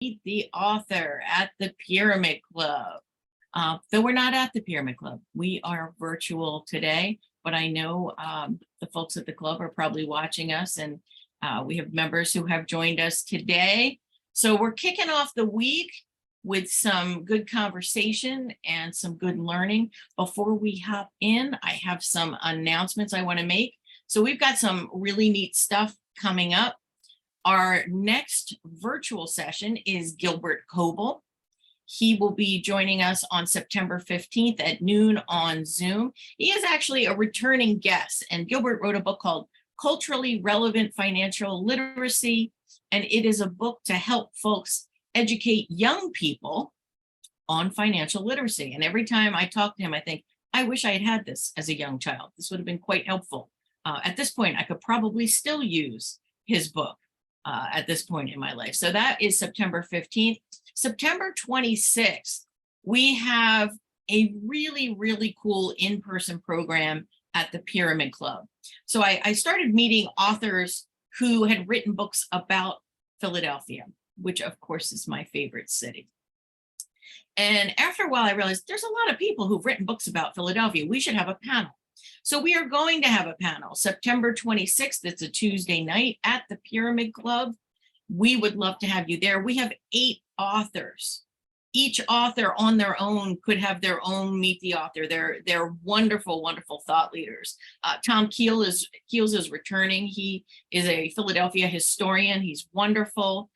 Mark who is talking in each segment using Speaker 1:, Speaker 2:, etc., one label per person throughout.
Speaker 1: Meet the author at the Pyramid Club. Though we're not at the Pyramid Club, we are virtual today, but I know the folks at the club are probably watching us, and we have members who have joined us today. So we're kicking off the week with some good conversation and some good learning. Before we hop in, I have some announcements I want to make. So we've got some really neat stuff coming up. Our next virtual session is Gilbert Coble. He will be joining us on September 15th at noon on Zoom. He is actually a returning guest, and Gilbert wrote a book called Culturally Relevant Financial Literacy, and it is a book to help folks educate young people on financial literacy. And every time I talk to him, I think, I wish I had had this as a young child. This would have been quite helpful. At this point, I could probably still use his book at this point in my life. So that is September 15th. September 26th, we have a really, really cool in-person program at the Pyramid Club. So I started meeting authors who had written books about Philadelphia, which of course is my favorite city. And after a while, I realized there's a lot of people who've written books about Philadelphia. We should have a panel. So we are going to have a panel September 26th. It's a Tuesday night at the Pyramid Club. We would love to have you there. We have 8 authors. Each author on their own could have their own Meet the Author. They're wonderful, wonderful thought leaders. Tom Keels is returning. He is a Philadelphia historian. He's wonderful.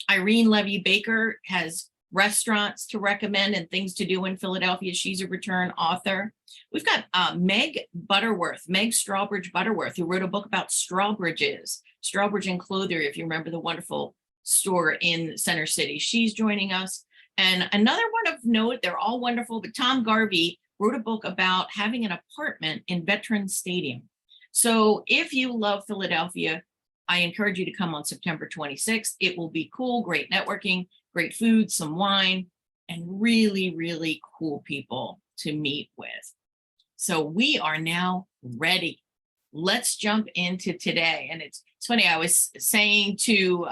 Speaker 1: Irene Levy Baker has restaurants to recommend and things to do in Philadelphia. She's a return author. We've got Meg Strawbridge Butterworth, who wrote a book about Strawbridges, Strawbridge and Clothier, if you remember the wonderful store in Center City. She's joining us. And another one of note, they're all wonderful, but Tom Garvey wrote a book about having an apartment in Veterans Stadium. So if you love Philadelphia, I encourage you to come on September 26th. It will be cool, great networking, great food, some wine, and really, really cool people to meet with. So we are now ready. Let's jump into today. And it's funny, I was saying to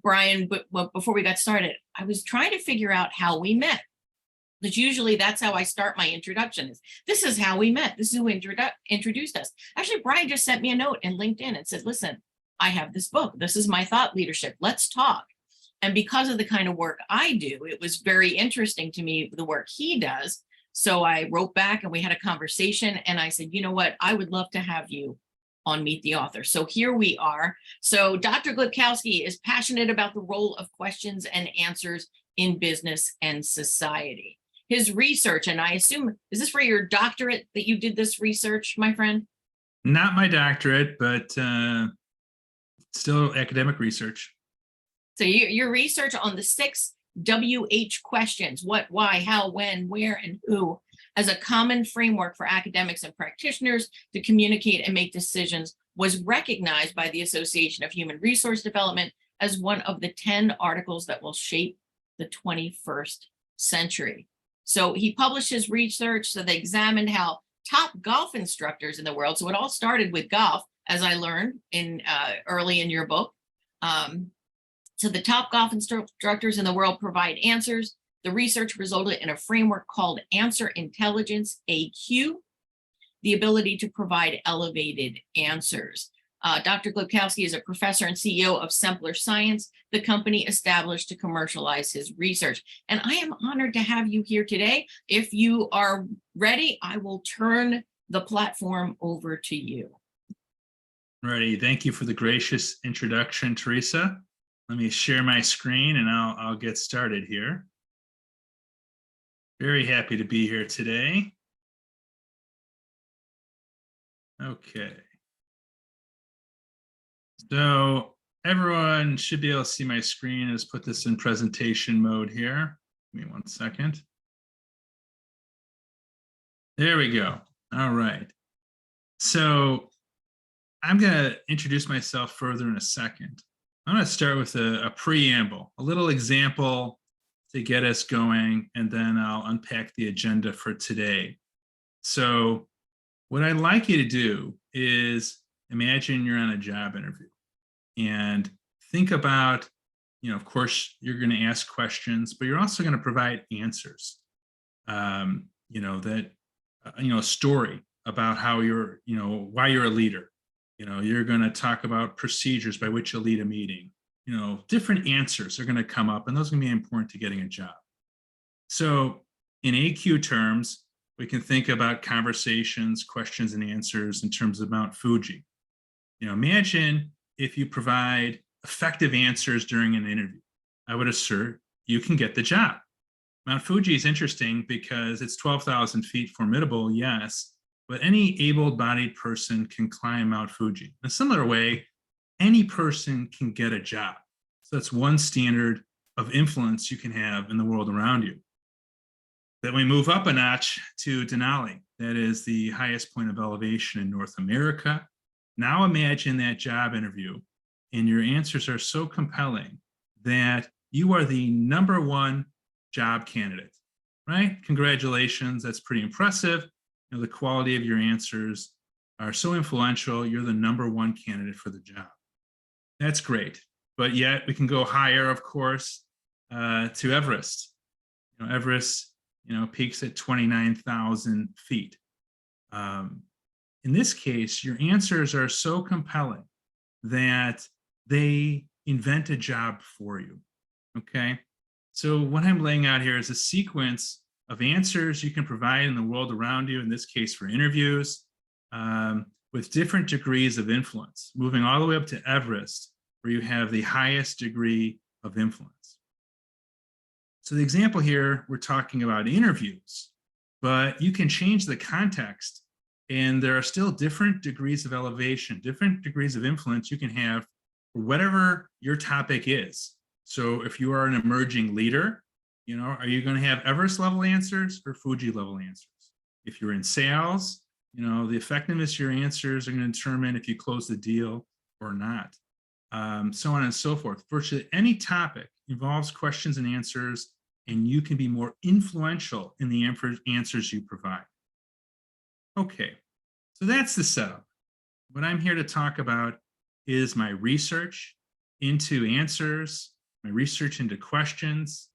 Speaker 1: Brian, but before we got started, I was trying to figure out how we met. Because usually that's how I start my introduction. This is how we met. This is who introduced us. Actually, Brian just sent me a note in LinkedIn and said, listen, I have this book. This is my thought leadership. Let's talk. And because of the kind of work I do, it was very interesting to me, the work he does. So I wrote back and we had a conversation and I said, you know what, I would love to have you on Meet the Author. So here we are. So Dr. Glibkowski is passionate about the role of questions and answers in business and society. His research, and I assume, is this for your doctorate that you did this research, my friend?
Speaker 2: Not my doctorate, but still academic research.
Speaker 1: So your research on the 6 WH questions, what, why, how, when, where, and who, as a common framework for academics and practitioners to communicate and make decisions, was recognized by the Association of Human Resource Development as one of the 10 articles that will shape the 21st century. So he published his research, so they examined how top golf instructors in the world, so it all started with golf, as I learned in early in your book. So the top golf instructors in the world provide answers. The research resulted in a framework called Answer Intelligence, AQ, the ability to provide elevated answers. Dr. Glibkowski is a professor and CEO of Sempler Science, the company established to commercialize his research. And I am honored to have you here today. If you are ready, I will turn the platform over to you.
Speaker 2: Ready. Thank you for the gracious introduction, Teresa. Let me share my screen and I'll get started here. Very happy to be here today. Okay. So everyone should be able to see my screen. Let's put this in presentation mode here. Give me 1 second. There we go. All right. So I'm going to introduce myself further in a second. I'm going to start with a preamble, a little example to get us going, and then I'll unpack the agenda for today. So what I'd like you to do is imagine you're on a job interview and think about of course, you're going to ask questions, but you're also going to provide answers. That a story about how you're, why you're a leader. You're going to talk about procedures by which you lead a meeting. Different answers are going to come up, and those are going to be important to getting a job. So, in AQ terms, we can think about conversations, questions, and answers in terms of Mount Fuji. Imagine if you provide effective answers during an interview. I would assert you can get the job. Mount Fuji is interesting because it's 12,000 feet, formidable, yes, but any able-bodied person can climb Mount Fuji. In a similar way, any person can get a job. So that's one standard of influence you can have in the world around you. Then we move up a notch to Denali. That is the highest point of elevation in North America. Now imagine that job interview, and your answers are so compelling that you are the number one job candidate, right? Congratulations, that's pretty impressive. The quality of your answers are so influential, you're the number one candidate for the job. That's great, but yet we can go higher, of course, to Everest. Everest, peaks at 29,000 feet. In this case, your answers are so compelling that they invent a job for you. Okay. So what I'm laying out here is a sequence of answers you can provide in the world around you, in this case for interviews, with different degrees of influence, moving all the way up to Everest, where you have the highest degree of influence. So the example here, we're talking about interviews, but you can change the context, and there are still different degrees of elevation, different degrees of influence you can have for whatever your topic is. So if you are an emerging leader, are you going to have Everest level answers or Fuji level answers? If you're in sales, the effectiveness of your answers are going to determine if you close the deal or not. So on and so forth. Virtually any topic involves questions and answers, and you can be more influential in the answers you provide. Okay, so that's the setup. What I'm here to talk about is my research into answers, my research into questions.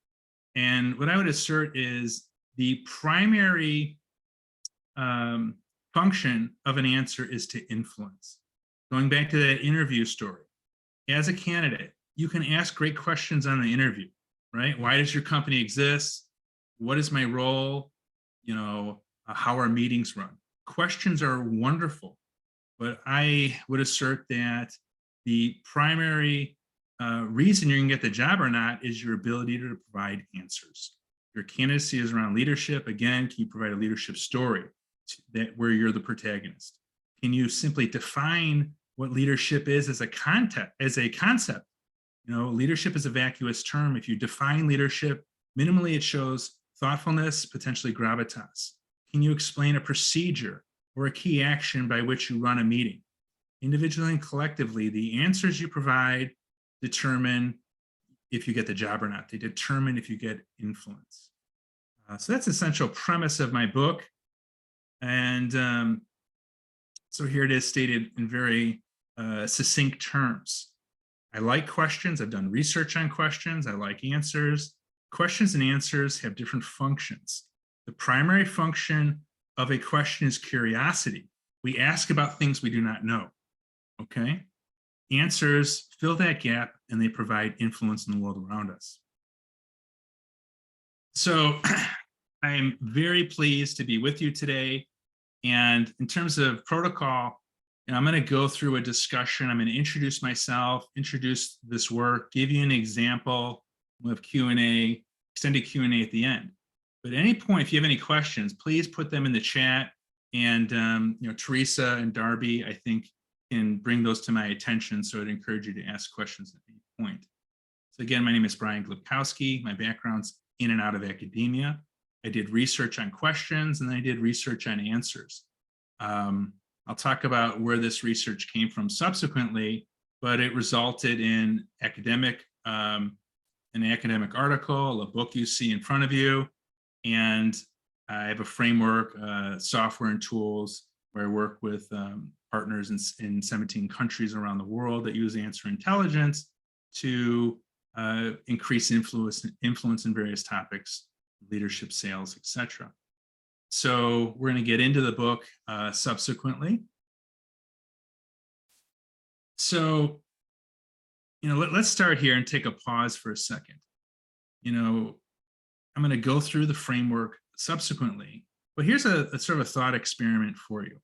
Speaker 2: And what I would assert is the primary function of an answer is to influence. Going back to that interview story, as a candidate, you can ask great questions on the interview, right? Why does your company exist? What is my role? How are meetings run? Questions are wonderful, but I would assert that the primary reason you're going to get the job or not is your ability to provide answers. Your candidacy is around leadership. Again, can you provide a leadership story where you're the protagonist? Can you simply define what leadership is as a concept? Leadership is a vacuous term. If you define leadership, minimally it shows thoughtfulness, potentially gravitas. Can you explain a procedure or a key action by which you run a meeting? Individually and collectively, the answers you provide determine if you get the job or not. They determine if you get influence. So that's the essential premise of my book. And so here it is stated in very succinct terms. I like questions. I've done research on questions. I like answers. Questions and answers have different functions. The primary function of a question is curiosity. We ask about things we do not know. Okay? Answers fill that gap, and they provide influence in the world around us. So I'm very pleased to be with you today. And in terms of protocol, I'm going to go through a discussion. I'm going to introduce myself, introduce this work, give you an example. We'll have Q&A, extended Q&A at the end. But at any point, if you have any questions, please put them in the chat. And Teresa and Darby, I think, can bring those to my attention. So I'd encourage you to ask questions at any point. So again, my name is Brian Glibkowski. My background's in and out of academia. I did research on questions, and then I did research on answers. I'll talk about where this research came from subsequently, but it resulted in an academic article, a book you see in front of you, and I have a framework, software and tools where I work with partners in 17 countries around the world that use answer intelligence to increase influence in various topics, leadership, sales, etc. So we're going to get into the book subsequently. So, let's start here and take a pause for a second. I'm going to go through the framework subsequently, but here's a sort of a thought experiment for you.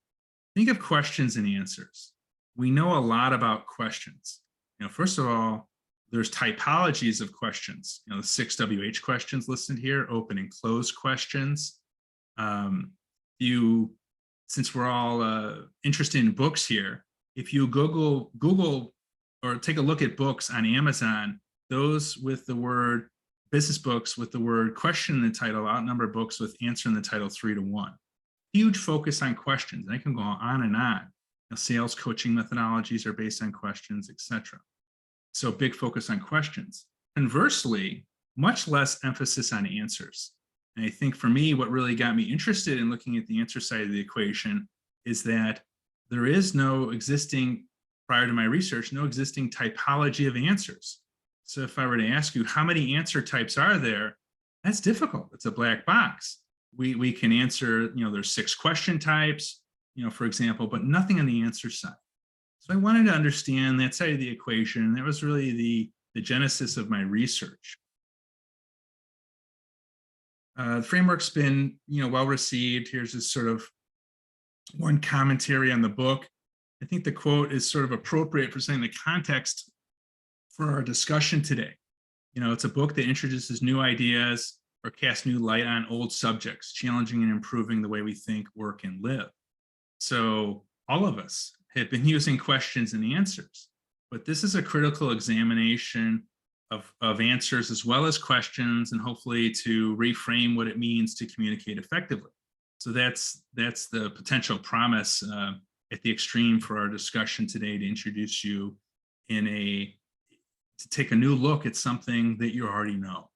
Speaker 2: Think of questions and answers. We know a lot about questions. First of all, there's typologies of questions. The 6 WH questions listed here, open and close questions. Since we're all interested in books here, if you Google or take a look at books on Amazon, those with the word business books with the word question in the title outnumber books with answer in the title 3-1. Huge focus on questions. I can go on and on. Sales coaching methodologies are based on questions, etc. So big focus on questions. Conversely, much less emphasis on answers. And I think for me, what really got me interested in looking at the answer side of the equation is that there is no existing, prior to my research, no existing typology of answers. So if I were to ask you how many answer types are there, that's difficult. It's a black box. We can answer, there's 6 question types, for example, but nothing on the answer side. So I wanted to understand that side of the equation. And that was really the genesis of my research. The framework's been, well received. Here's just sort of one commentary on the book. I think the quote is sort of appropriate for saying the context for our discussion today. It's a book that introduces new ideas or casts new light on old subjects, challenging and improving the way we think, work, and live. So all of us have been using questions and answers, but this is a critical examination of answers as well as questions, and hopefully to reframe what it means to communicate effectively. So that's the potential promise at the extreme for our discussion today, to introduce you to take a new look at something that you already know.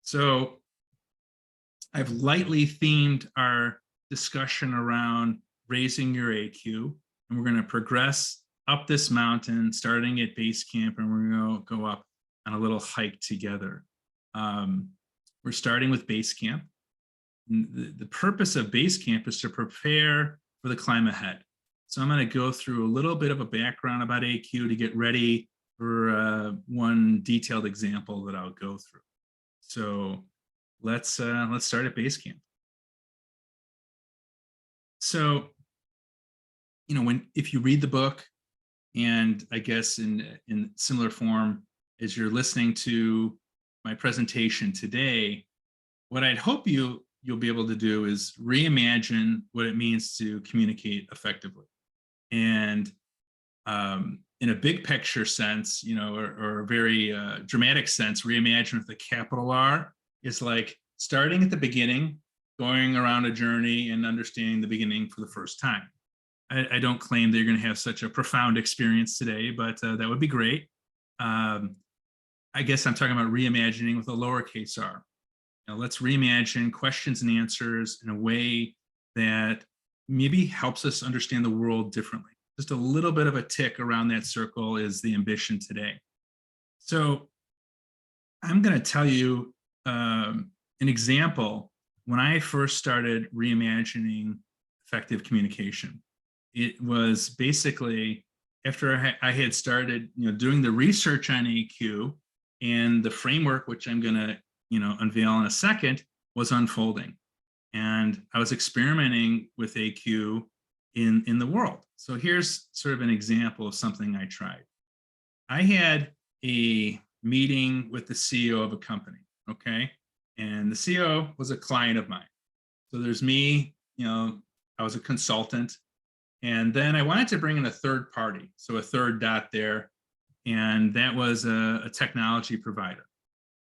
Speaker 2: So I've lightly themed our discussion around raising your AQ, and we're going to progress up this mountain, starting at base camp, and we're going to go up on a little hike together. We're starting with base camp. The purpose of base camp is to prepare for the climb ahead. So I'm going to go through a little bit of a background about AQ to get ready for one detailed example that I'll go through. So let's start at base camp. So, if you read the book, and I guess in similar form as you're listening to my presentation today, what I'd hope you'll be able to do is reimagine what it means to communicate effectively. And in a big picture sense, or a very dramatic sense, reimagine with a capital R is like starting at the beginning, going around a journey and understanding the beginning for the first time. I don't claim that you're going to have such a profound experience today, but that would be great. I guess I'm talking about reimagining with a lowercase r. Let's reimagine questions and answers in a way that maybe helps us understand the world differently. Just a little bit of a tick around that circle is the ambition today. So I'm going to tell you an example. When I first started reimagining effective communication, it was basically after I had started, doing the research on AQ, and the framework, which I'm going to, unveil in a second, was unfolding. And I was experimenting with AQ in the world. So here's sort of an example of something I tried. I had a meeting with the CEO of a company, okay? And the CEO was a client of mine. So there's me, I was a consultant. And then I wanted to bring in a third party, so a third dot there, and that was a technology provider.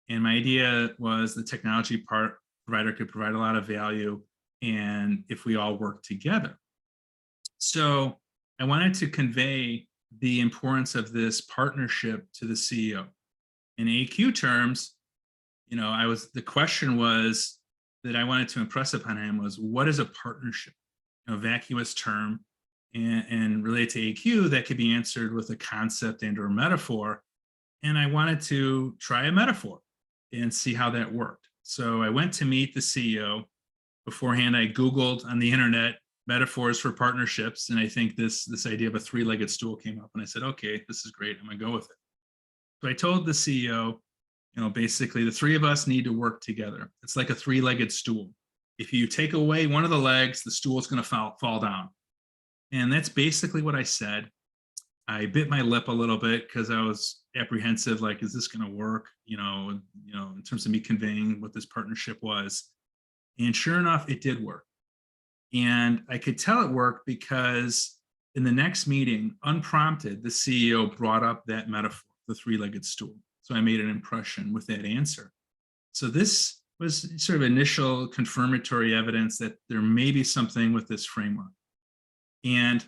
Speaker 2: And my idea was the technology provider could provide a lot of value, and if we all work together. So I wanted to convey the importance of this partnership to the CEO. In AQ terms, the question was that I wanted to impress upon him was, what is a partnership? A vacuous term. And related to AQ, that could be answered with a concept and or metaphor. and I wanted to try a metaphor and see how that worked. So I went to meet the CEO. Beforehand, I Googled on the internet metaphors for partnerships, and I think this idea of a three-legged stool came up, and I said, okay, this is great. I'm gonna go with it. So I told the CEO, basically the three of us need to work together. It's like a three-legged stool. If you take away one of the legs, the stool is going to fall down. And that's basically what I said. I bit my lip a little bit because I was apprehensive, like, is this going to work? In terms of me conveying what this partnership was. And sure enough, it did work. And I could tell it worked because in the next meeting, unprompted, the CEO brought up that metaphor, the three-legged stool. So I made an impression with that answer. So this was sort of initial confirmatory evidence that there may be something with this framework. And,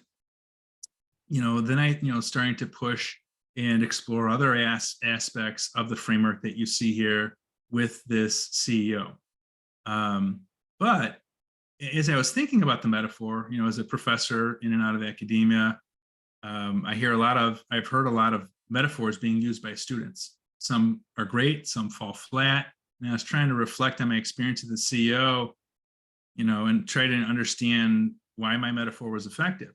Speaker 2: then I, starting to push and explore other aspects of the framework that you see here with this CEO. But as I was thinking about the metaphor, as a professor in and out of academia, I've heard a lot of metaphors being used by students. Some are great, some fall flat. And I was trying to reflect on my experience as the CEO, and try to understand why my metaphor was effective.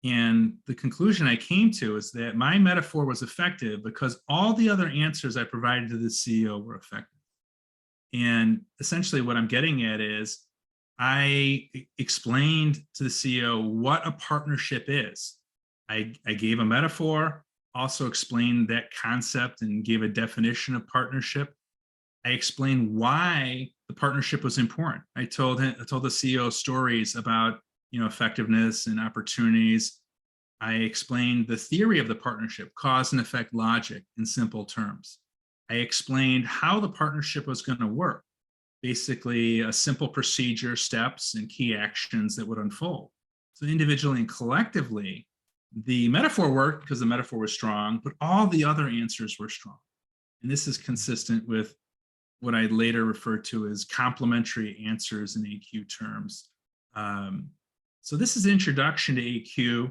Speaker 2: And the conclusion I came to is that my metaphor was effective because all the other answers I provided to the CEO were effective. And essentially what I'm getting at is I explained to the CEO what a partnership is. I gave a metaphor, also explained that concept and gave a definition of partnership. I explained why the partnership was important. I told the CEO stories about effectiveness and opportunities. I explained the theory of the partnership, cause and effect logic in simple terms. I explained how the partnership was going to work, basically a simple procedure, steps, and key actions that would unfold. So individually and collectively, the metaphor worked because the metaphor was strong, but all the other answers were strong. And this is consistent with what I later referred to as complementary answers in AQ terms. So this is introduction to AQ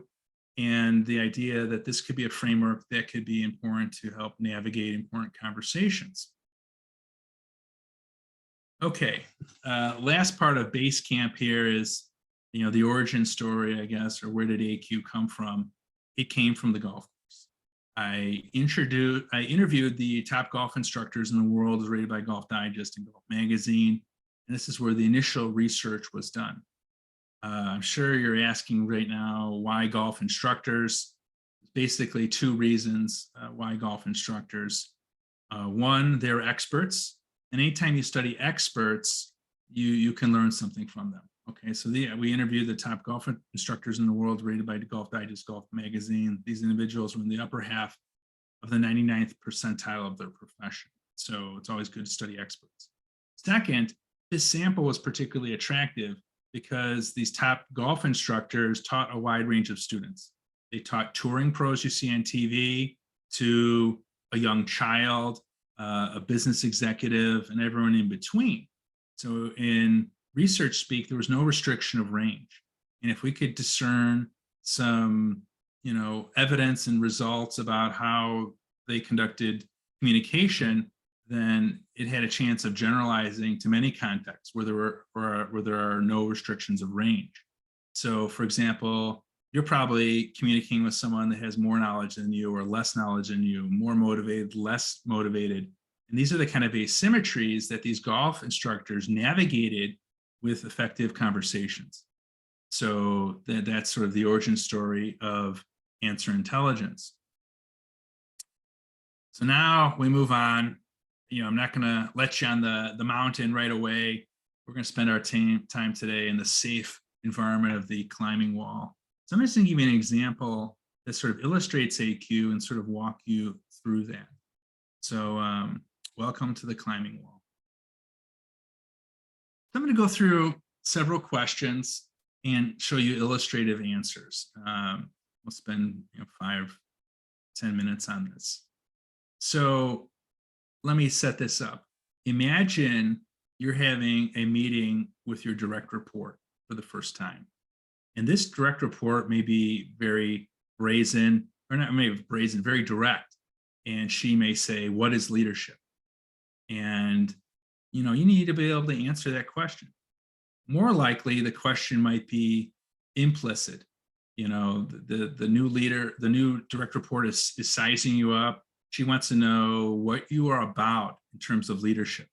Speaker 2: and the idea that this could be a framework that could be important to help navigate important conversations. Okay, last part of base camp here is, the origin story, I guess, or where did AQ come from? It came from the golf course. I interviewed the top golf instructors in the world as rated by Golf Digest and Golf Magazine. And this is where the initial research was done. I'm sure you're asking right now, why golf instructors? Basically two reasons why golf instructors. One, they're experts. And anytime you study experts, you can learn something from them. Okay, so we interviewed the top golf instructors in the world rated by Golf Digest, Golf Magazine. These individuals were in the upper half of the 99th percentile of their profession. So it's always good to study experts. Second, this sample was particularly attractive because these top golf instructors taught a wide range of students. They taught touring pros you see on TV to a young child, a business executive, and everyone in between. So in research speak, there was no restriction of range. And if we could discern some, evidence and results about how they conducted communication, then it had a chance of generalizing to many contexts where there are no restrictions of range. So, for example, you're probably communicating with someone that has more knowledge than you or less knowledge than you, more motivated, less motivated. And these are the kind of asymmetries that these golf instructors navigated with effective conversations. So that's sort of the origin story of answer intelligence. So now we move on. I'm not going to let you on the mountain right away. We're going to spend our time today in the safe environment of the climbing wall. So I'm just going to give you an example that sort of illustrates AQ and sort of walk you through that. So welcome to the climbing wall. So I'm going to go through several questions and show you illustrative answers. We'll spend 5-10 minutes on this. So let me set this up. Imagine you're having a meeting with your direct report for the first time. And this direct report may be very brazen, or not maybe brazen, very direct. and she may say, what is leadership? And, you need to be able to answer that question. More likely, the question might be implicit. The new leader, the new direct report is sizing you up. She wants to know what you are about in terms of leadership.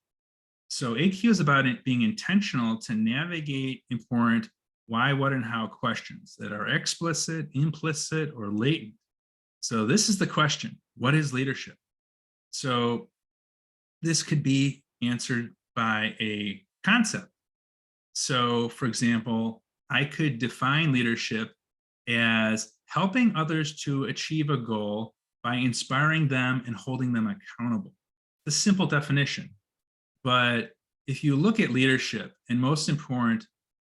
Speaker 2: So AQ is about it being intentional to navigate important why, what, and how questions that are explicit, implicit, or latent. So this is the question: what is leadership? So this could be answered by a concept. So, for example, I could define leadership as helping others to achieve a goal by inspiring them and holding them accountable. The simple definition. But if you look at leadership and most important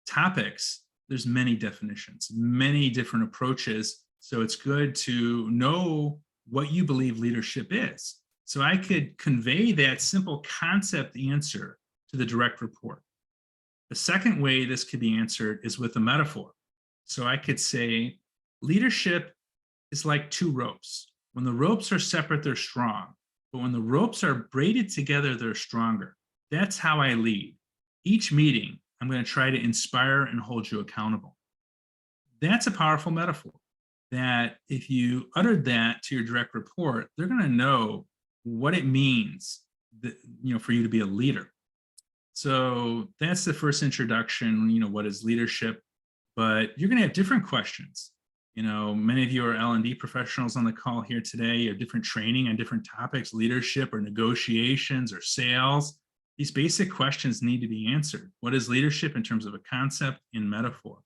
Speaker 2: topics, there's many definitions, many different approaches. So it's good to know what you believe leadership is. So I could convey that simple concept answer to the direct report. The second way this could be answered is with a metaphor. So I could say, leadership is like two ropes. When the ropes are separate, they're strong. But when the ropes are braided together, they're stronger. That's how I lead. Each meeting, I'm going to try to inspire and hold you accountable. That's a powerful metaphor that if you uttered that to your direct report, they're going to know what it means that, for you to be a leader. So that's the first introduction, what is leadership? But you're going to have different questions. Many of you are L&D professionals on the call here today. You have different training on different topics, leadership or negotiations or sales. These basic questions need to be answered. What is leadership in terms of a concept and metaphor?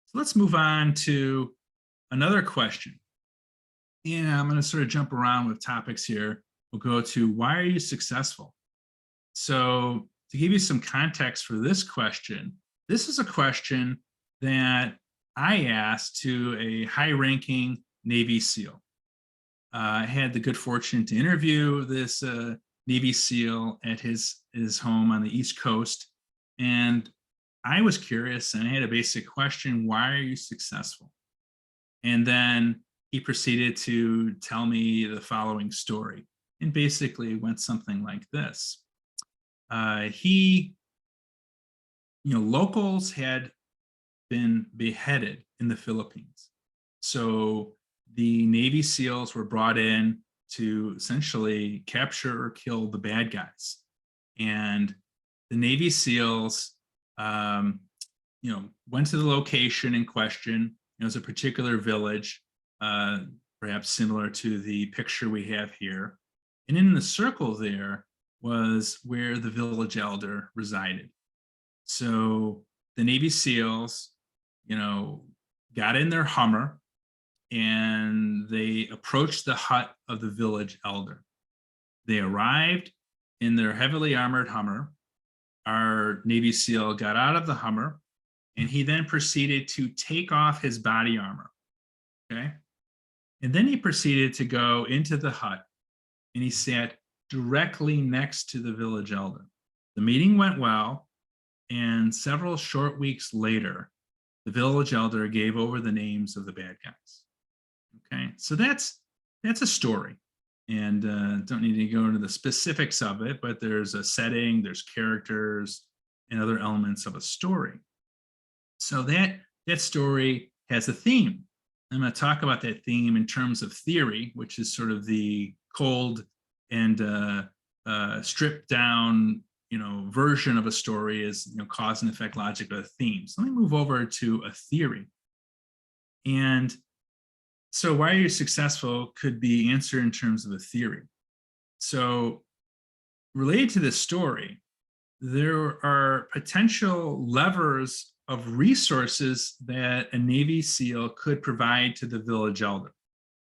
Speaker 2: So let's move on to another question. And I'm going to sort of jump around with topics here. We'll go to, why are you successful? So to give you some context for this question, this is a question that I asked to a high-ranking Navy SEAL. I had the good fortune to interview this Navy SEAL at his home on the East Coast. And I was curious and I had a basic question: why are you successful? And then he proceeded to tell me the following story. And basically went something like this. Locals had been beheaded in the Philippines. So the Navy SEALs were brought in to essentially capture or kill the bad guys. And the Navy SEALs, went to the location in question. It was a particular village, perhaps similar to the picture we have here. And in the circle there was where the village elder resided. So the Navy SEALs, got in their Hummer and they approached the hut of the village elder. They arrived in their heavily armored Hummer. Our Navy SEAL got out of the Hummer and he then proceeded to take off his body armor. Okay. And then he proceeded to go into the hut and he sat directly next to the village elder. The meeting went well, and several short weeks later, the village elder gave over the names of the bad guys. Okay, so that's a story, and don't need to go into the specifics of it, but there's a setting, there's characters, and other elements of a story. So that story has a theme. I'm going to talk about that theme in terms of theory, which is sort of the cold and stripped down, version of a story is, cause and effect logic of a theme. So let me move over to a theory. And so why are you successful could be answered in terms of a theory. So related to this story, there are potential levers of resources that a Navy SEAL could provide to the village elder.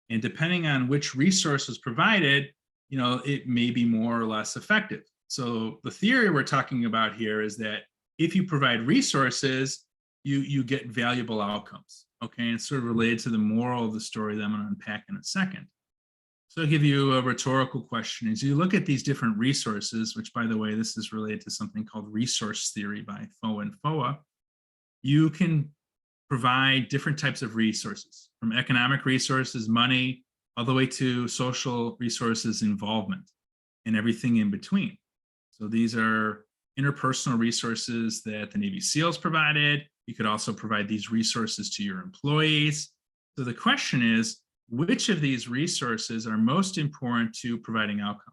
Speaker 2: And depending on which resource was provided, it may be more or less effective. So the theory we're talking about here is that if you provide resources, you get valuable outcomes. Okay, and it's sort of related to the moral of the story that I'm going to unpack in a second. So I'll give you a rhetorical question. As you look at these different resources, which by the way, this is related to something called resource theory by Foa and Foa, you can provide different types of resources, from economic resources, money, all the way to social resources involvement and everything in between. So these are interpersonal resources that the Navy SEALs provided. You could also provide these resources to your employees. So the question is, which of these resources are most important to providing outcomes?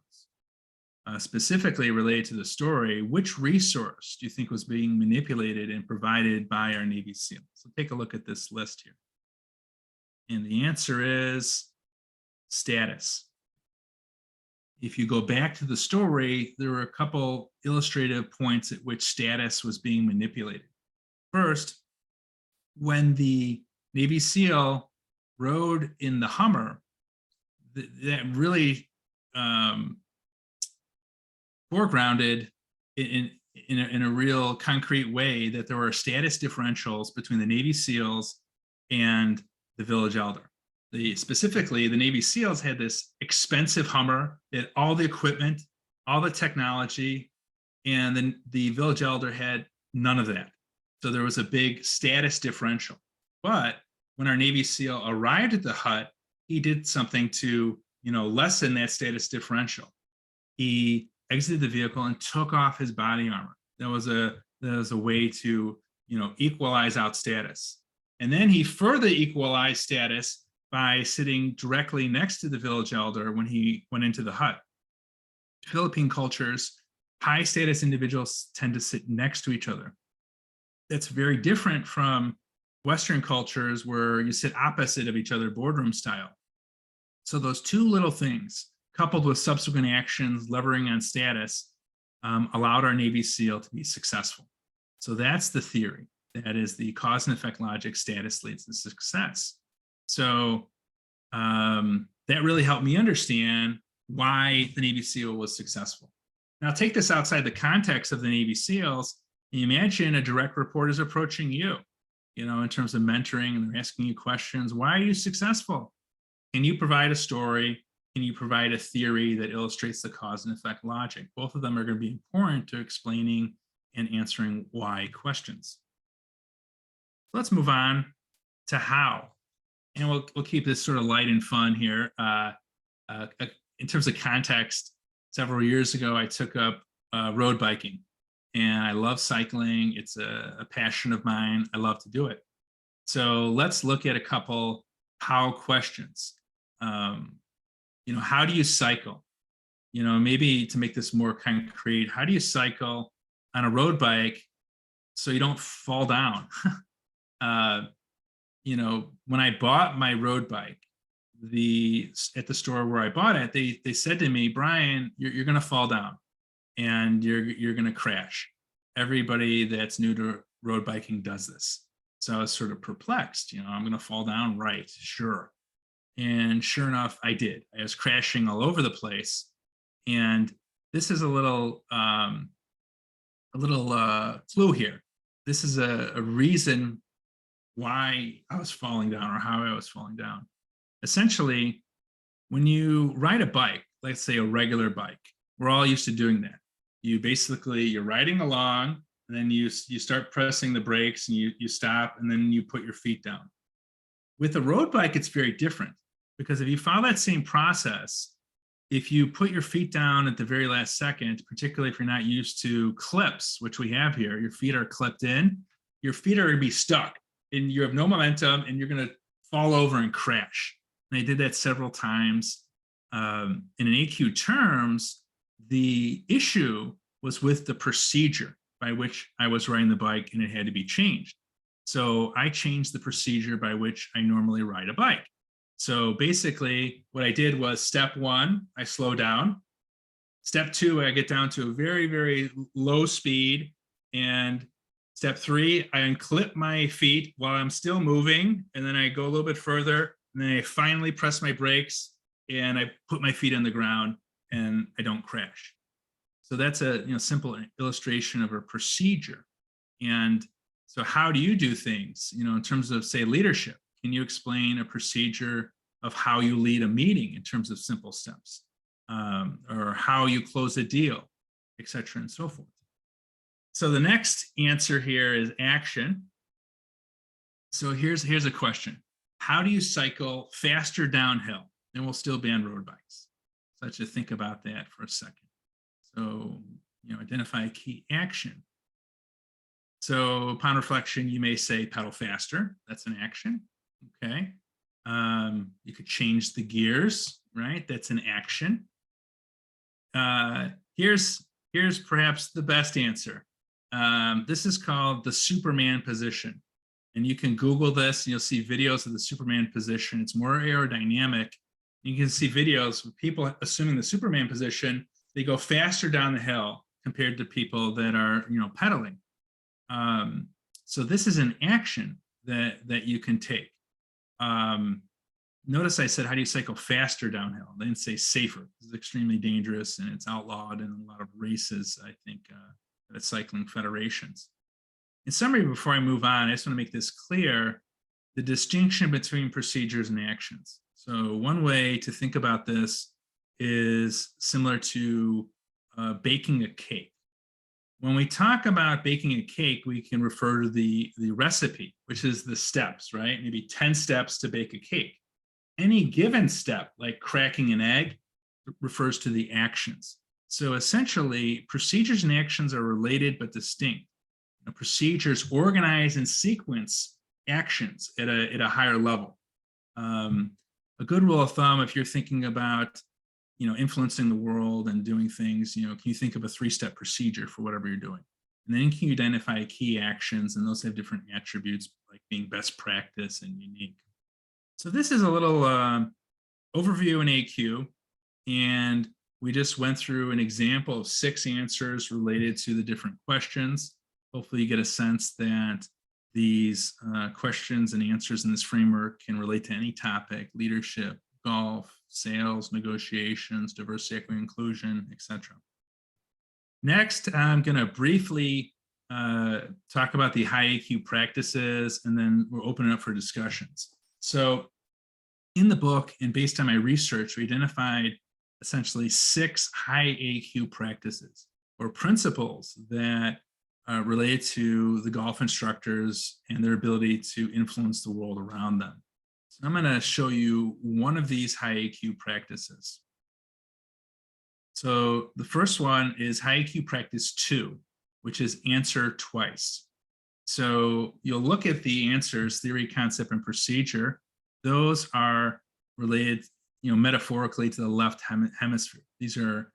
Speaker 2: Specifically related to the story, which resource do you think was being manipulated and provided by our Navy SEALs? So take a look at this list here. And the answer is status. If you go back to the story, there were a couple illustrative points at which status was being manipulated. First, when the Navy SEAL rode in the Hummer, that really foregrounded in a real concrete way that there were status differentials between the Navy SEALs and the village elder. Specifically, the Navy SEALs had this expensive Hummer, they had all the equipment, all the technology, and then the village elder had none of that. So there was a big status differential. But when our Navy SEAL arrived at the hut, he did something to, lessen that status differential. He exited the vehicle and took off his body armor. That was a way to, equalize out status. And then he further equalized status by sitting directly next to the village elder when he went into the hut. Philippine cultures, high status individuals tend to sit next to each other. That's very different from Western cultures where you sit opposite of each other, boardroom style. So those two little things, coupled with subsequent actions levering on status, allowed our Navy SEAL to be successful. So that's the theory. That is the cause and effect logic, status leads to success. So that really helped me understand why the Navy SEAL was successful. Now take this outside the context of the Navy SEALs. Imagine a direct report is approaching you, in terms of mentoring, and they're asking you questions. Why are you successful? Can you provide a story? Can you provide a theory that illustrates the cause and effect logic? Both of them are going to be important to explaining and answering why questions. Let's move on to how. And we'll keep this sort of light and fun here. In terms of context, several years ago, I took up road biking, and I love cycling. It's a passion of mine. I love to do it. So let's look at a couple how questions. How do you cycle? Maybe to make this more concrete, how do you cycle on a road bike so you don't fall down? When I bought my road bike, at the store where I bought it, they said to me, Brian, you're going to fall down and you're going to crash. Everybody that's new to road biking does this. So I was sort of perplexed. I'm going to fall down, right? Sure. And sure enough, I did. I was crashing all over the place. And this is a little clue here. This is a reason why I was falling down or how I was falling down. Essentially, when you ride a bike, let's say a regular bike, we're all used to doing that. You're riding along, and then you start pressing the brakes, and you stop, and then you put your feet down. With a road bike, it's very different, because if you follow that same process, if you put your feet down at the very last second, particularly if you're not used to clips, which we have here, your feet are clipped in, your feet are going to be stuck, and you have no momentum, and you're going to fall over and crash. And I did that several times. In an AQ terms, the issue was with the procedure by which I was riding the bike, and it had to be changed. So I changed the procedure by which I normally ride a bike. So basically what I did was step one, I slow down. Step two, I get down to a very, very low speed. And step three, I unclip my feet while I'm still moving. And then I go a little bit further. And then I finally press my brakes and I put my feet on the ground and I don't crash. So that's a simple illustration of a procedure. And so how do you do things, in terms of, say, leadership? Can you explain a procedure of how you lead a meeting in terms of simple steps, or how you close a deal, et cetera, and so forth? So the next answer here is action. So here's a question. How do you cycle faster downhill? then we'll still ban road bikes. So let's just think about that for a second. So, identify a key action. So upon reflection, you may say pedal faster. That's an action. Okay. You could change the gears, right? That's an action. Here's perhaps the best answer. This is called the Superman position. And you can Google this and you'll see videos of the Superman position. It's more aerodynamic. You can see videos of people assuming the Superman position. They go faster down the hill compared to people that are, pedaling. So this is an action that you can take. Notice I said, how do you cycle faster downhill? I didn't say safer. This is extremely dangerous and it's outlawed in a lot of races, I think, at cycling federations. In summary, before I move on, I just want to make this clear, the distinction between procedures and actions. So one way to think about this is similar to baking a cake. When we talk about baking a cake, we can refer to the recipe, which is the steps, right? Maybe 10 steps to bake a cake. Any given step, like cracking an egg, refers to the actions. So essentially, procedures and actions are related but distinct. Procedures organize and sequence actions at a higher level. A good rule of thumb, if you're thinking about influencing the world and doing things, can you think of a 3-step procedure for whatever you're doing? And then can you identify key actions, and those have different attributes like being best practice and unique. So this is a little overview in AQ, and we just went through an example of 6 answers related to the different questions. Hopefully you get a sense that these questions and answers in this framework can relate to any topic: leadership, golf, sales, negotiations, diversity, equity, inclusion, etc. Next, I'm going to briefly talk about the high AQ practices, and then we'll open it up for discussions. So in the book, and based on my research, we identified essentially 6 high AQ practices or principles that relate to the golf instructors and their ability to influence the world around them. So I'm going to show you one of these high AQ practices. So the first one is high AQ practice 2, which is answer twice. So you'll look at the answers: theory, concept, and procedure. Those are related, metaphorically to the left hemisphere. These are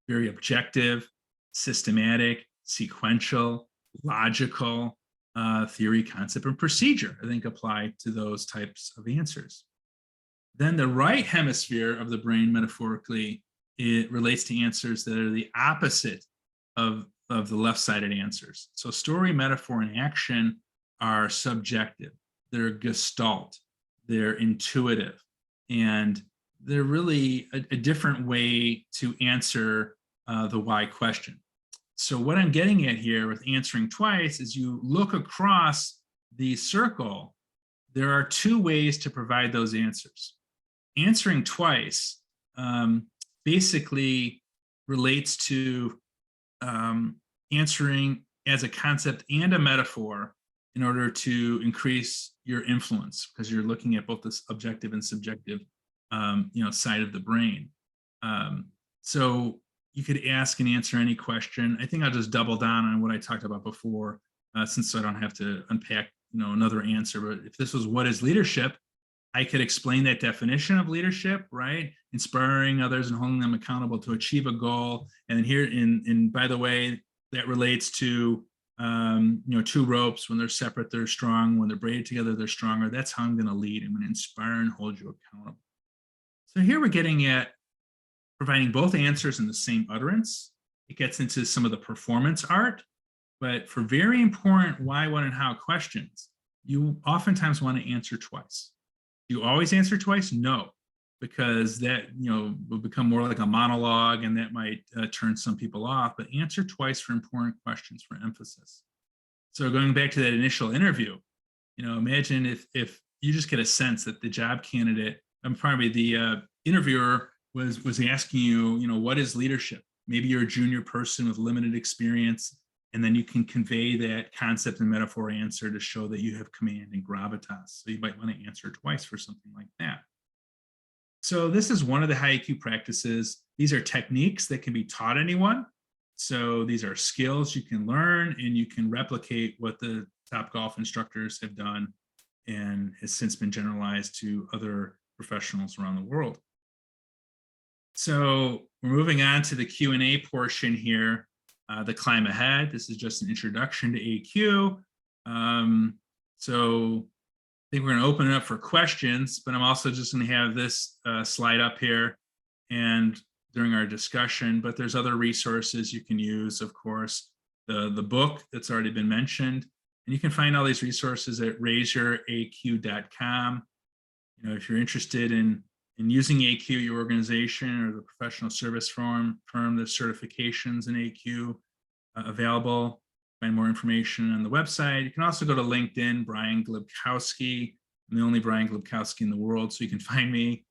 Speaker 2: very objective, systematic, sequential, logical. Theory, concept, and procedure, I think, apply to those types of answers. Then the right hemisphere of the brain, metaphorically, it relates to answers that are the opposite of the left-sided answers. So story, metaphor, and action are subjective. They're gestalt. They're intuitive. And they're really a different way to answer the why question. So what I'm getting at here with answering twice is you look across the circle, there are 2 ways to provide those answers. Answering twice basically relates to answering as a concept and a metaphor in order to increase your influence, because you're looking at both this objective and subjective side of the brain. So you could ask and answer any question. I think I'll just double down on what I talked about before, since I don't have to unpack, another answer. But if this was what is leadership, I could explain that definition of leadership, right? Inspiring others and holding them accountable to achieve a goal. And then here, and by the way, that relates to 2 ropes. When they're separate, they're strong. When they're braided together, they're stronger. That's how I'm going to lead. I'm going to inspire and hold you accountable. So here we're getting at providing both answers in the same utterance. It gets into some of the performance art, but for very important why, what, and how questions, you oftentimes want to answer twice. Do you always answer twice? No, because that will become more like a monologue, and that might turn some people off. But answer twice for important questions for emphasis. So going back to that initial interview, imagine if you just get a sense that the job candidate, probably the interviewer, was asking you, what is leadership? Maybe you're a junior person with limited experience, and then you can convey that concept and metaphor answer to show that you have command and gravitas. So you might want to answer twice for something like that. So this is one of the high IQ practices. These are techniques that can be taught anyone. So these are skills you can learn, and you can replicate what the top golf instructors have done, and has since been generalized to other professionals around the world. So we're moving on to the Q&A portion here. The climb ahead. This is just an introduction to AQ. So I think we're going to open it up for questions, but I'm also just going to have this slide up here and during our discussion, but there's other resources you can use, of course, the book that's already been mentioned, and you can find all these resources at raiseyouraq.com. You know, if you're interested in using AQ, your organization or the professional service firm, there's certifications in AQ available. Find more information on the website. You can also go to LinkedIn, Brian Glibkowski. I'm the only Brian Glibkowski in the world, so you can find me.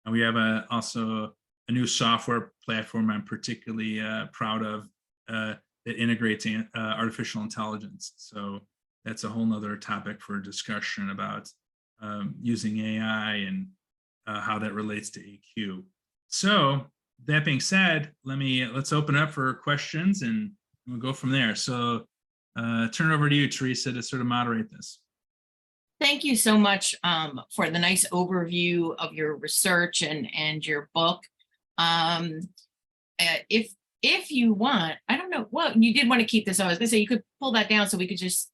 Speaker 2: And we have also a new software platform I'm particularly proud of that integrates artificial intelligence. So that's a whole nother topic for discussion about using AI and how that relates to AQ. So that being said, let's open up for questions and we'll go from there. So turn it over to you, Teresa, to sort of moderate this.
Speaker 1: Thank you so much for the nice overview of your research and your book. If you want, I don't know, well, you did want to keep this. I was gonna say you could pull that down so we could just.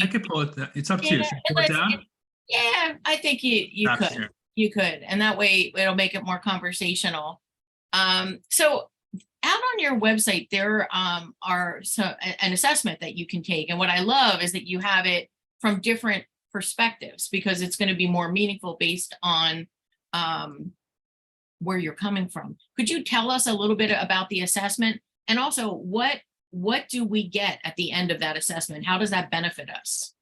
Speaker 2: I could pull it down. It's up to you. Should I pull it down?
Speaker 1: Yeah, I think you could.
Speaker 2: Here.
Speaker 1: You could, and that way it'll make it more conversational. So out on your website, there are an assessment that you can take. And what I love is that you have it from different perspectives, because it's going to be more meaningful based on where you're coming from. Could you tell us a little bit about the assessment, and also what do we get at the end of that assessment? How does that benefit us?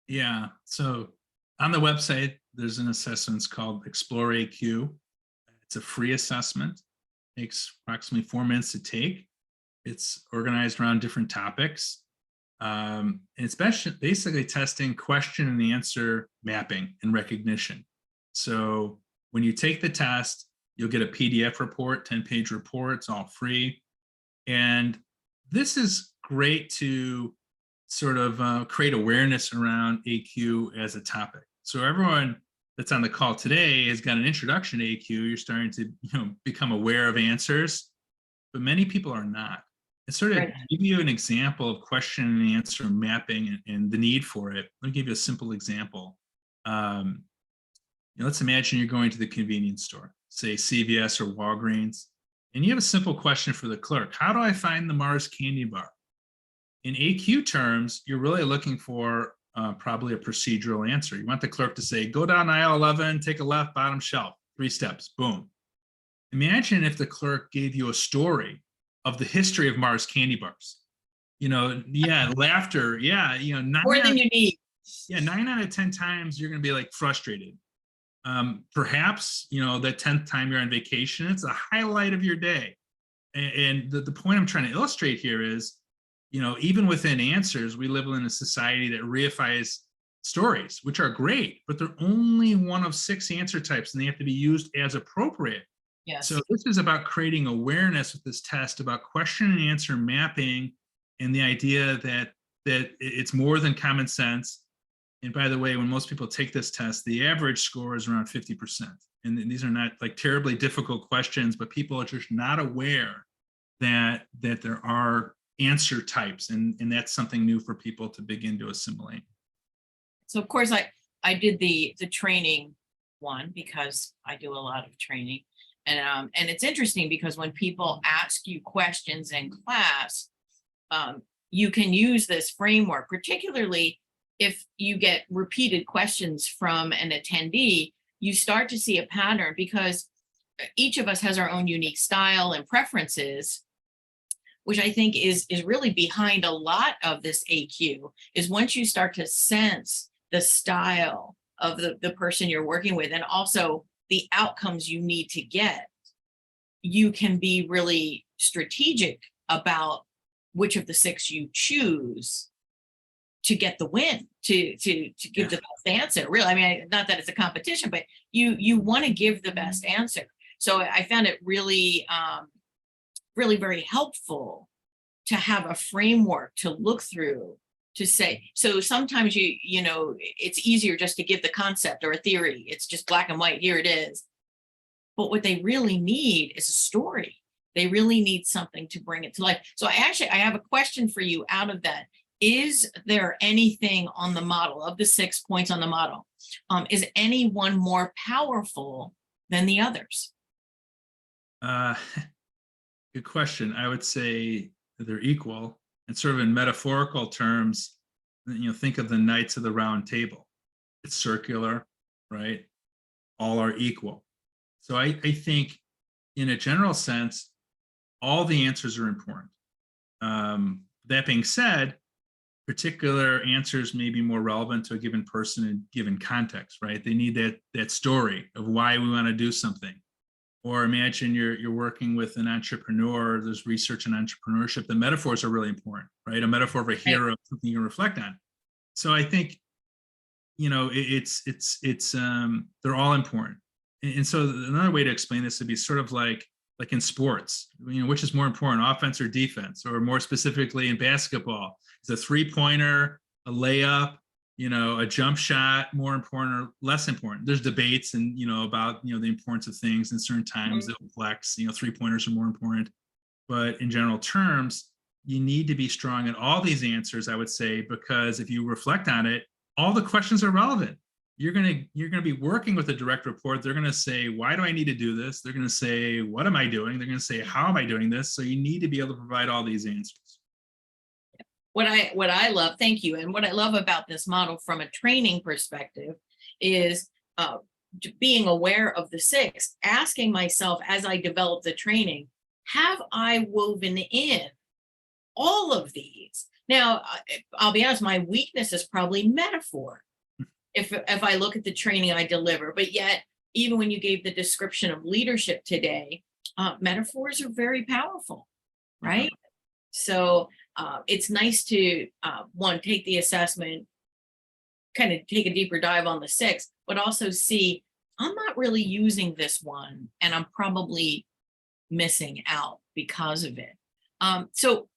Speaker 2: Yeah, so on the website, there's an assessment. It's called Explore AQ. It's a free assessment. It takes approximately 4 minutes to take. It's organized around different topics. And it's basically testing question and answer mapping and recognition. So when you take the test, you'll get a PDF report, 10-page report. It's all free. And this is great to sort of create awareness around AQ as a topic. So everyone that's on the call today has got an introduction to AQ. You're starting to become aware of answers, but many people are not. And sort of give you an example of question and answer mapping and the need for it. Let me give you a simple example. Let's imagine you're going to the convenience store, say CVS or Walgreens, and you have a simple question for the clerk. How do I find the Mars candy bar? In AQ terms, you're really looking for probably a procedural answer. You want the clerk to say, go down aisle 11, take a left, bottom shelf, 3 steps, boom. Imagine if the clerk gave you a story of the history of Mars candy bars. Laughter,
Speaker 1: More than you need.
Speaker 2: Yeah, 9 out of 10 times you're going to be like frustrated. Perhaps, that 10th time you're on vacation, it's a highlight of your day. And the point I'm trying to illustrate here is, even within answers, we live in a society that reifies stories, which are great, but they're only one of 6 answer types and they have to be used as appropriate.
Speaker 1: Yes.
Speaker 2: So this is about creating awareness with this test about question and answer mapping, and the idea that it's more than common sense. And by the way, when most people take this test, the average score is around 50%. And these are not like terribly difficult questions, but people are just not aware that there are answer types, and that's something new for people to begin to assimilate.
Speaker 1: So of course I did the training one because I do a lot of training, and it's interesting because when people ask you questions in class, you can use this framework, particularly if you get repeated questions from an attendee. You start to see a pattern because each of us has our own unique style and preferences, which I think is really behind a lot of this AQ, is once you start to sense the style of the person you're working with, and also the outcomes you need to get, you can be really strategic about which of the 6 you choose to get the win, to give the best answer. Really, I mean, not that it's a competition, but you want to give the best answer. So I found it really, really very helpful to have a framework to look through to say. So sometimes you know, it's easier just to give the concept or a theory. It's just black and white. Here it is. But what they really need is a story. They really need something to bring it to life. So I have a question for you out of that. Is there anything on the model of the 6 points on the model? Is any one more powerful than the others?
Speaker 2: Good question. I would say they're equal, and sort of in metaphorical terms, you know, think of the Knights of the Round Table. It's circular, right? All are equal. So I think in a general sense, all the answers are important. That being said, particular answers may be more relevant to a given person in given context, right? They need that story of why we want to do something. Or imagine you're working with an entrepreneur, there's research in entrepreneurship. The metaphors are really important, right? A metaphor of a hero, something you can reflect on. So I think, you know, they're all important. And so another way to explain this would be sort of like in sports, you know, which is more important, offense or defense, or more specifically in basketball, is a 3-pointer, a layup, you know, a jump shot more important or less important? There's debates and, you know, about, you know, the importance of things in certain times. It flex, you know, 3-pointers are more important. But in general terms, you need to be strong in all these answers, I would say, because if you reflect on it, all the questions are relevant. You're gonna be working with a direct report. They're gonna say, why do I need to do this? They're gonna say, what am I doing? They're gonna say, how am I doing this? So you need to be able to provide all these answers.
Speaker 1: What I love, thank you, and what I love about this model from a training perspective is being aware of the 6, asking myself as I develop the training, have I woven in all of these? Now, I'll be honest, my weakness is probably metaphor. If I look at the training I deliver, but yet, even when you gave the description of leadership today, metaphors are very powerful, right? So it's nice to one, take the assessment, kind of take a deeper dive on the 6, but also see I'm not really using this one, and I'm probably missing out because of it. So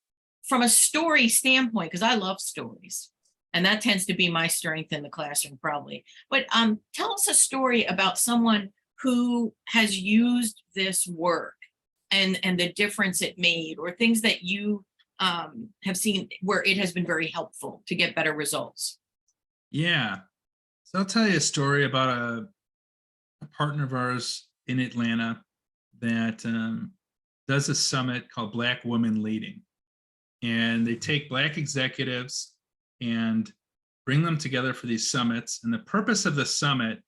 Speaker 1: from a story standpoint, because I love stories, and that tends to be my strength in the classroom, probably. But tell us a story about someone who has used this work and the difference it made, or things that you have seen where it has been very helpful to get better results.
Speaker 2: Yeah. So I'll tell you a story about a partner of ours in Atlanta that does a summit called Black Women Leading. And they take Black executives and bring them together for these summits. And the purpose of the summit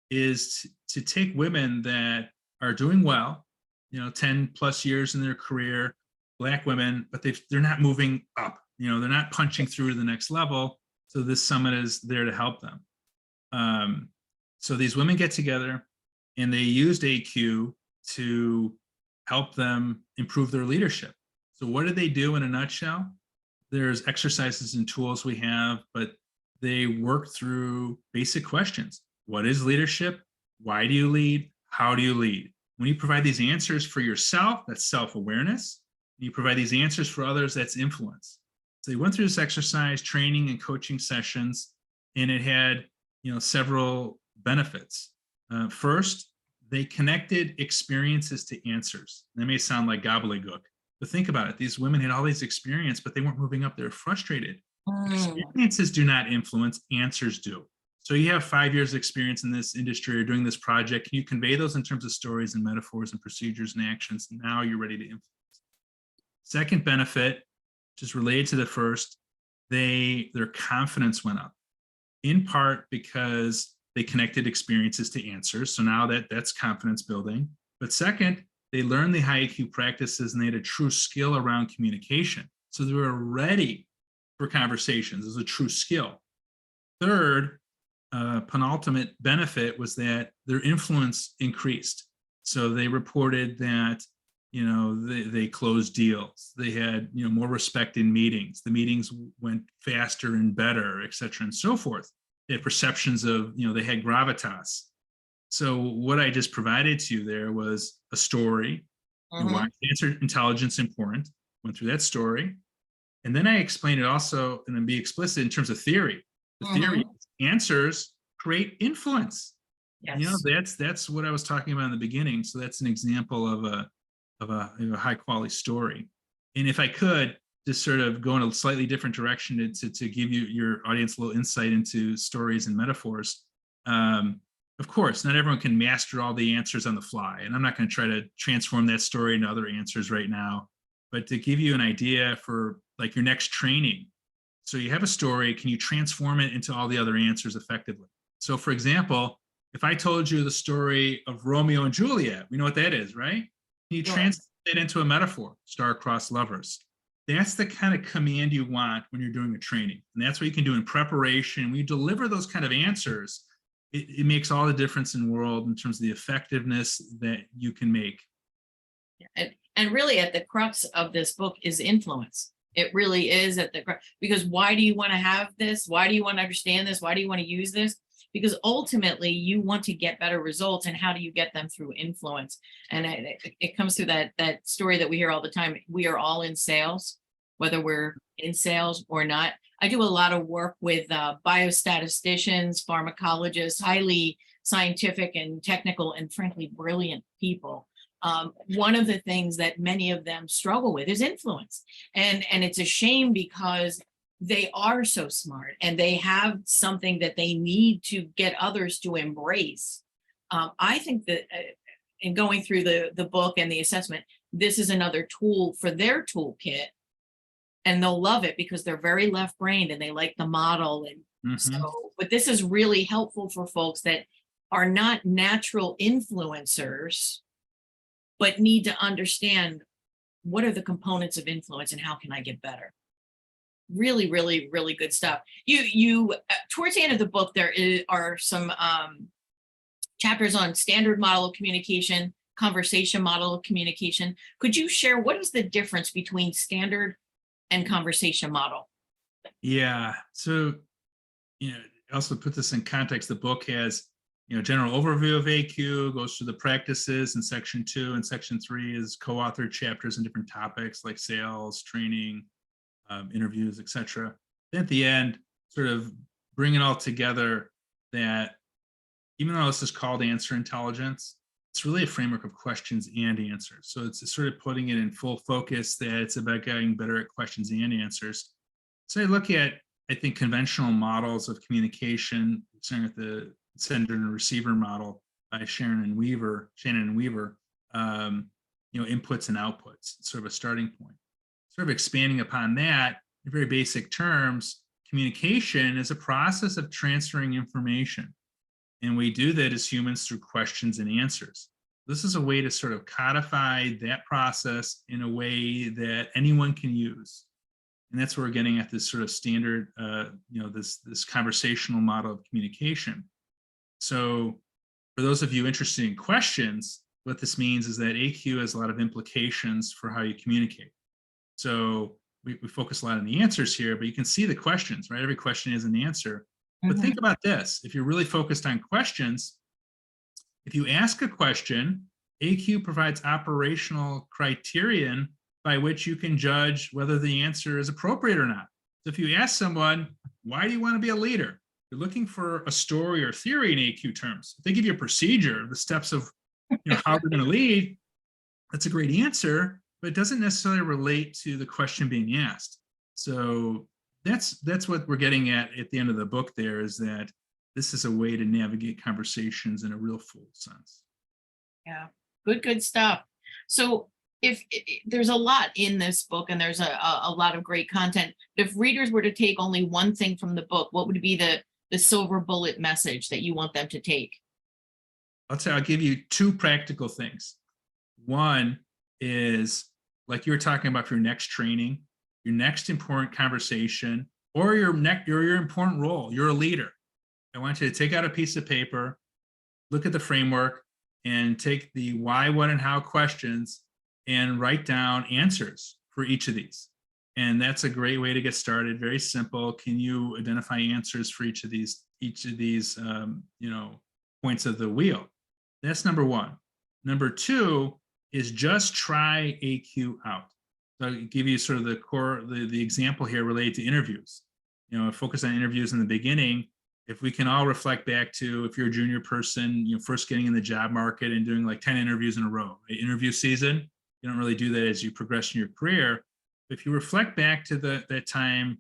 Speaker 2: is to take women that are doing well, you know, 10 plus years in their career, Black women, but they're not moving up, you know, they're not punching through to the next level. So this summit is there to help them. So these women get together and they used AQ to help them improve their leadership. So what did they do in a nutshell? There's exercises and tools we have, but they work through basic questions. What is leadership? Why do you lead? How do you lead? When you provide these answers for yourself, that's self-awareness. You provide these answers for others, that's influence. So they went through this exercise, training and coaching sessions, and it had, you know, several benefits. First, they connected experiences to answers. That may sound like gobbledygook, but think about it. These women had all these experience, but they weren't moving up. They were frustrated. Experiences do not influence, answers do. So you have 5 years experience in this industry or doing this project. Can you convey those in terms of stories and metaphors and procedures and actions? Now you're ready to influence. Second benefit, which is related to the first, their confidence went up, in part because they connected experiences to answers. So now that's confidence building. But second, they learned the high IQ practices and they had a true skill around communication. So they were ready for conversations as a true skill. Third, penultimate benefit was that their influence increased. So they reported that they closed deals. They had, more respect in meetings. The meetings went faster and better, et cetera, and so forth. They had perceptions of, they had gravitas. So what I just provided to you there was a story. Why is answer intelligence important? Went through that story. And then I explained it also, and then be explicit in terms of theory. The theory answers create influence.
Speaker 1: Yes.
Speaker 2: That's what I was talking about in the beginning. So that's an example of a high quality story. And if I could just sort of go in a slightly different direction to give your audience a little insight into stories and metaphors. Of course, not everyone can master all the answers on the fly, and I'm not going to try to transform that story into other answers right now, but to give you an idea for like your next training. So you have a story, can you transform it into all the other answers effectively? So for example, if I told you the story of Romeo and Juliet, we know what that is, right? Can you translate it into a metaphor, star-crossed lovers? That's the kind of command you want when you're doing a training. And that's what you can do in preparation. When you deliver those kind of answers, it makes all the difference in the world in terms of the effectiveness that you can make.
Speaker 1: And really at the crux of this book is influence. It really is at the crux, because why do you want to have this? Why do you want to understand this? Why do you want to use this? Because ultimately you want to get better results, and how do you get them? Through influence. And it comes through that story that we hear all the time. We are all in sales, whether we're in sales or not. I do a lot of work with biostatisticians, pharmacologists, highly scientific and technical and frankly brilliant people. One of the things that many of them struggle with is influence. And it's a shame, because they are so smart and they have something that they need to get others to embrace. I think that in going through the book and the assessment, this is another tool for their toolkit, and they'll love it because they're very left-brained and they like the model. And so, but this is really helpful for folks that are not natural influencers, but need to understand what are the components of influence and how can I get better. Really, really, really good stuff. You towards the end of the book, there are some chapters on standard model of communication, conversation model of communication. Could you share what is the difference between standard and conversation model?
Speaker 2: Yeah. So, also put this in context. The book has, general overview of AQ, goes through the practices in section 2, and section 3 is co-authored chapters in different topics like sales, training, interviews, etc. Then at the end, sort of bring it all together that even though this is called answer intelligence, it's really a framework of questions and answers. So it's sort of putting it in full focus that it's about getting better at questions and answers. So I look at, I think, conventional models of communication, starting with the sender and receiver model by Shannon and Weaver, inputs and outputs, sort of a starting point. Sort of expanding upon that, in very basic terms, communication is a process of transferring information. And we do that as humans through questions and answers. This is a way to sort of codify that process in a way that anyone can use. And that's where we're getting at this sort of standard, this conversational model of communication. So for those of you interested in questions, what this means is that AQ has a lot of implications for how you communicate. So we focus a lot on the answers here, but you can see the questions, right? Every question is an answer. But think about this. If you're really focused on questions, if you ask a question, AQ provides operational criterion by which you can judge whether the answer is appropriate or not. So if you ask someone, why do you want to be a leader? You're looking for a story or theory in AQ terms. If they give you a procedure, the steps of how we're going to lead, that's a great answer, but it doesn't necessarily relate to the question being asked. So that's what we're getting at the end of the book there, is that this is a way to navigate conversations in a real full sense.
Speaker 1: Yeah, good stuff. So if there's a lot in this book and there's a lot of great content, if readers were to take only one thing from the book, what would be the silver bullet message that you want them to take?
Speaker 2: I'll give you 2 practical things. One is, like you were talking about for your next training, your next important conversation, or your important role. You're a leader. I want you to take out a piece of paper, look at the framework, and take the why, what, and how questions and write down answers for each of these. And that's a great way to get started. Very simple. Can you identify answers for each of these points of the wheel? That's number one. Number two is just try AQ out. So I'll give you sort of the example here related to interviews. Focus on interviews in the beginning. If we can all reflect back to if you're a junior person, first getting in the job market and doing like 10 interviews in a row, right? Interview season, you don't really do that as you progress in your career. If you reflect back to that time,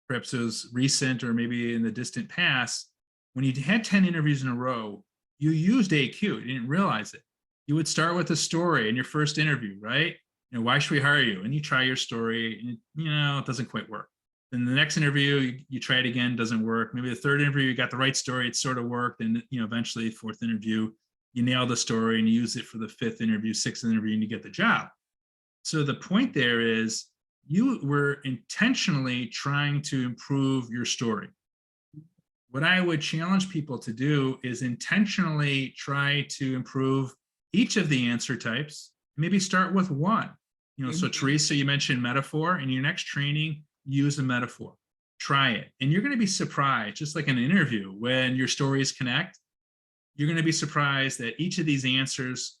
Speaker 2: perhaps it was recent or maybe in the distant past, when you had 10 interviews in a row, you used AQ, you didn't realize it. You would start with a story in your first interview, right? Why should we hire you? And you try your story and it doesn't quite work. Then the next interview, you try it again, doesn't work. Maybe the third interview, you got the right story, it sort of worked. And eventually fourth interview, you nail the story and you use it for the fifth interview, sixth interview, and you get the job. So the point there is you were intentionally trying to improve your story. What I would challenge people to do is intentionally try to improve each of the answer types. Maybe start with one. So Teresa, you mentioned metaphor. In your next training, use a metaphor. Try it. And you're going to be surprised, just like an interview, when your stories connect, you're going to be surprised that each of these answers,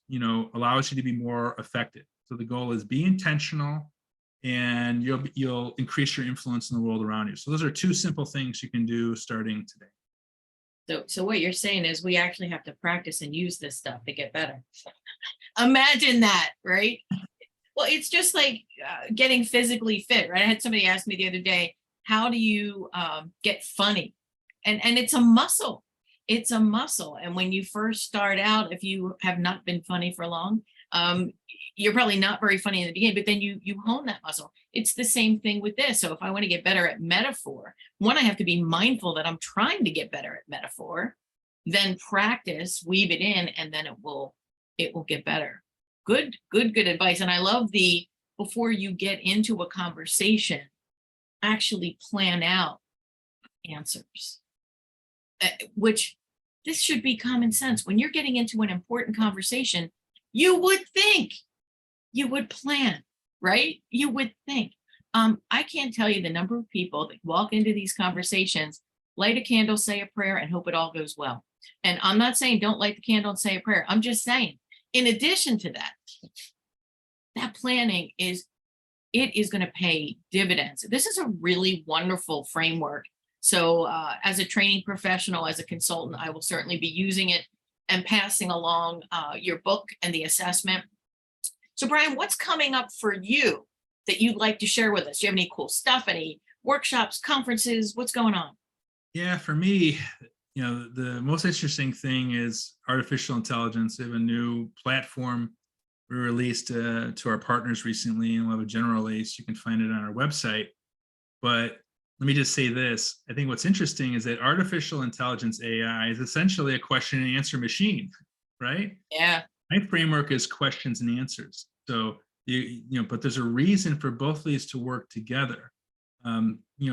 Speaker 2: allows you to be more effective. So the goal is be intentional, and you'll increase your influence in the world around you. So those are two simple things you can do starting today.
Speaker 1: So what you're saying is we actually have to practice and use this stuff to get better. Imagine that, right? Well, it's just like getting physically fit, right? I had somebody ask me the other day, how do you get funny? And it's a muscle. It's a muscle. And when you first start out, if you have not been funny for long, you're probably not very funny in the beginning, but then you hone that muscle. It's the same thing with this. So if I want to get better at metaphor, one, I have to be mindful that I'm trying to get better at metaphor, then practice, weave it in, and then it will get better. Good advice. And I love before you get into a conversation, actually plan out answers, which this should be common sense. When you're getting into an important conversation, you would think, you would plan, right? You would think. I can't tell you the number of people that walk into these conversations, light a candle, say a prayer, and hope it all goes well. And I'm not saying don't light the candle and say a prayer. I'm just saying, in addition to that planning is going to pay dividends. This is a really wonderful framework. So as a training professional, as a consultant, I will certainly be using it and passing along your book and the assessment. So Brian, what's coming up for you that you'd like to share with us? Do you have any cool stuff, any workshops, conferences? What's going on?
Speaker 2: Yeah, for me, the most interesting thing is artificial intelligence. We have a new platform we released to our partners recently, and we'll have a general release. You can find it on our website. But let me just say this. I think what's interesting is that artificial intelligence, AI, is essentially a question and answer machine, right?
Speaker 1: Yeah.
Speaker 2: My framework is questions and answers. So, but there's a reason for both of these to work together.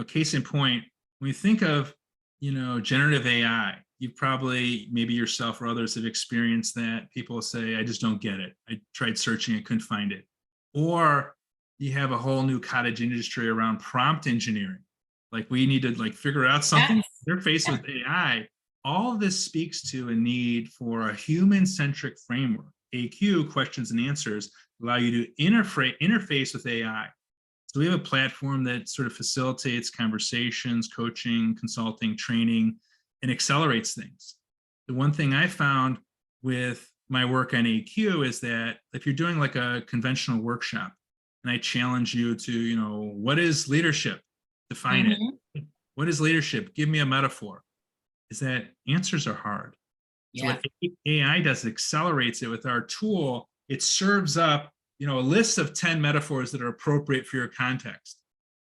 Speaker 2: Case in point, when you think of, generative AI, you probably, maybe yourself or others have experienced that. People say, I just don't get it. I tried searching, I couldn't find it. Or you have a whole new cottage industry around prompt engineering. Like we need to figure out something.
Speaker 1: Yes.
Speaker 2: They're faced with AI. All of this speaks to a need for a human-centric framework. AQ, questions and answers, allow you to interface with AI. So we have a platform that sort of facilitates conversations, coaching, consulting, training, and accelerates things. The one thing I found with my work on AQ is that if you're doing like a conventional workshop and I challenge you to, what is leadership? Define it. What is leadership? Give me a metaphor. Is that answers are hard.
Speaker 1: Yeah.
Speaker 2: So what AI does, it accelerates it with our tool. It serves up, a list of 10 metaphors that are appropriate for your context.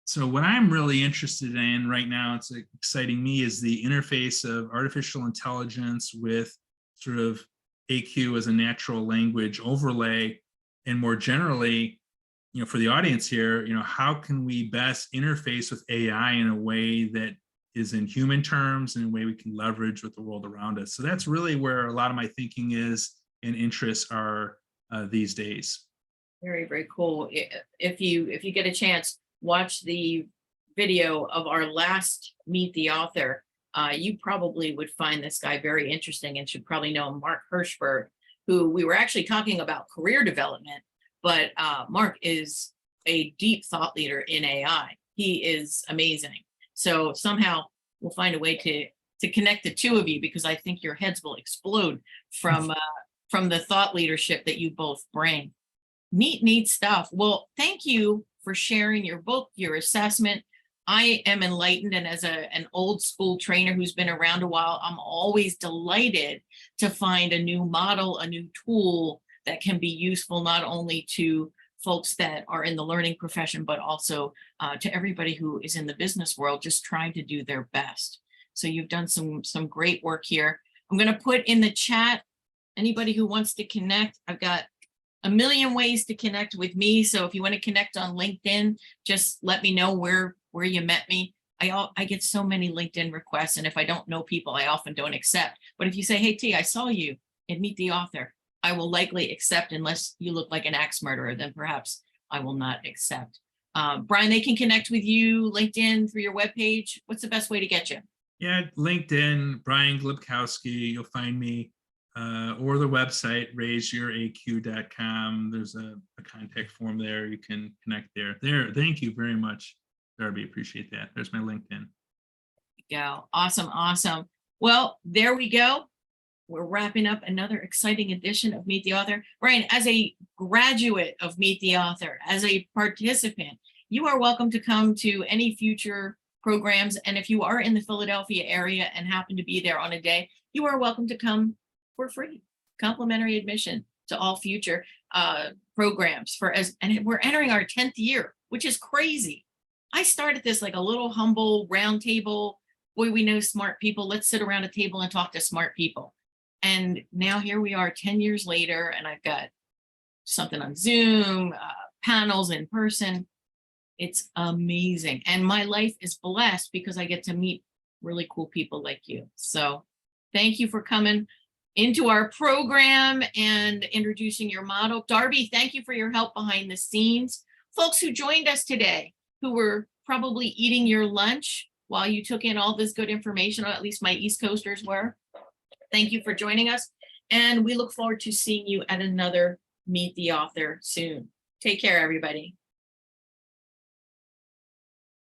Speaker 2: So what I'm really interested in right now, it's exciting me, is the interface of artificial intelligence with sort of AQ as a natural language overlay, and more generally, for the audience here, how can we best interface with AI in a way that is in human terms and a way we can leverage with the world around us. So that's really where a lot of my thinking is and interests are these days.
Speaker 1: Very, very cool. If you get a chance, watch the video of our last Meet the Author. You probably would find this guy very interesting and should probably know him, Mark Hirschberg, who we were actually talking about career development, but Mark is a deep thought leader in AI. He is amazing. So somehow we'll find a way to connect the two of you, because I think your heads will explode from the thought leadership that you both bring. Neat stuff. Well, thank you for sharing your book, your assessment. I am enlightened, and as an old school trainer who's been around a while, I'm always delighted to find a new model, a new tool that can be useful not only to folks that are in the learning profession, but also to everybody who is in the business world, just trying to do their best. So you've done some great work here. I'm going to put in the chat, anybody who wants to connect. I've got a million ways to connect with me. So if you want to connect on LinkedIn, just let me know where you met me. I get so many LinkedIn requests, and if I don't know people, I often don't accept. But if you say, hey, T, I saw you and Meet the Author, I will likely accept, unless you look like an axe murderer, then perhaps I will not accept. Brian, they can connect with you, LinkedIn, through your webpage. What's the best way to get you?
Speaker 2: Yeah, LinkedIn, Brian Glibkowski, you'll find me, or the website, raiseyouraq.com. There's a contact form there. You can connect there. Thank you very much, Darby. Appreciate that. There's my LinkedIn.
Speaker 1: Go. Awesome. Well, there we go. We're wrapping up another exciting edition of Meet the Author. Brian, as a graduate of Meet the Author, as a participant, you are welcome to come to any future programs. And if you are in the Philadelphia area and happen to be there on a day, you are welcome to come for free, complimentary admission to all future programs. And we're entering our 10th year, which is crazy. I started this like a little humble round table. Boy, we know smart people. Let's sit around a table and talk to smart people. And now here we are 10 years later, and I've got something on Zoom, panels in person. It's amazing. And my life is blessed because I get to meet really cool people like you. So thank you for coming into our program and introducing your model. Darby, thank you for your help behind the scenes. Folks who joined us today, who were probably eating your lunch while you took in all this good information, or at least my East Coasters were. Thank you for joining us. And we look forward to seeing you at another Meet the Author soon. Take care, everybody.